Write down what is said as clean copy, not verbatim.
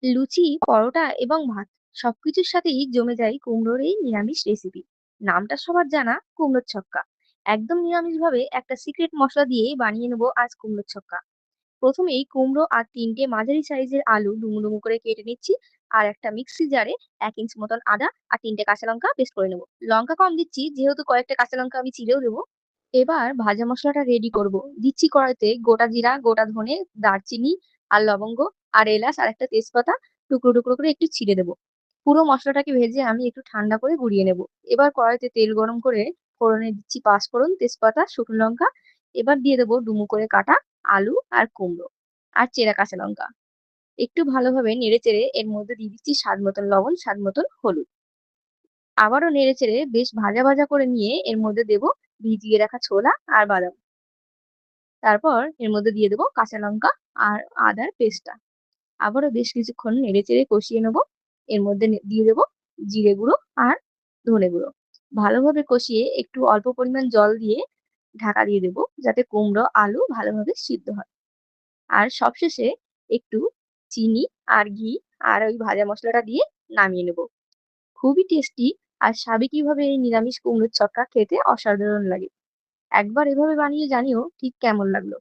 লুচি, পরোটা এবং ভাত সবকিছুর সাথেই জমে যায় কুমড়োর এই নিরামিষ রেসিপি। নামটা সবার জানা, কুমড়োর ছক্কা। একদম নিরামিষ ভাবে একটা সিক্রেট মশলা দিয়ে বানিয়ে নেবো আজ কুমড়োর ছক্কা। প্রথমেই কুমড়ো আর ৩টে মাঝারি সাইজের আলু ডুমু ডুমু করে কেটে নিচ্ছি। আর একটা মিক্সি জারে ১ ইঞ্চ মতন আদা আর ৩টে কাঁচা লঙ্কা পেস্ট করে নেবো। লঙ্কা কম দিচ্ছি যেহেতু কয়েকটা কাঁচা লঙ্কা আমি চিড়েও দেবো। এবার ভাজা মশলাটা রেডি করব। দিচ্ছি কড়াইতে গোটা জিরা, গোটা ধনে, দারচিনি আর লবঙ্গ আর এলাচ আর একটা তেজপাতা টুকরো টুকরো করে একটু ছিঁড়ে দেবো। পুরো মশলাটাকে ভেজে আমি একটু ঠান্ডা করে গুঁড়িয়ে নেব। এবার কড়াইতে তেল গরম করে ফোড়নে দিচ্ছি পাঁচফোড়ন, তেজপাতা, শুকনো লঙ্কা। এবার দিয়ে দেবো ডুমু করে কাটা আলু আর কুমড়ো আর চেরা কাঁচা লঙ্কা। একটু ভালোভাবে নেড়েচেড়ে এর মধ্যে দিয়ে দিচ্ছি স্বাদ মতন লবণ, স্বাদ মতন হলুদ। আবারও নেড়েচেড়ে বেশ ভাজা ভাজা করে নিয়ে এর মধ্যে দেবো ভিজিয়ে রাখা ছোলা আর বাদাম। তারপর এর মধ্যে দিয়ে দেবো কাঁচা লঙ্কা আর আদার পেস্টটা। আবারও বেশ কিছুক্ষণ নেড়েচেড়ে কষিয়ে নেবো। এর মধ্যে দিয়ে দেবো জিরে গুঁড়ো আর ধনে গুঁড়ো। ভালোভাবে কষিয়ে একটু অল্প পরিমাণ জল দিয়ে ঢাকা দিয়ে দেবো যাতে কুমড়ো আলু ভালোভাবে সিদ্ধ হয়। আর সবশেষে একটু চিনি আর ঘি আর ওই ভাজা মশলাটা দিয়ে নামিয়ে নেবো। খুবই টেস্টি আর সাবেকিভাবে এই নিরামিষ কুমড়োর ছক্কা খেতে অসাধারণ লাগে। একবার এভাবে বানিয়ে জানিও ঠিক কেমন লাগলো।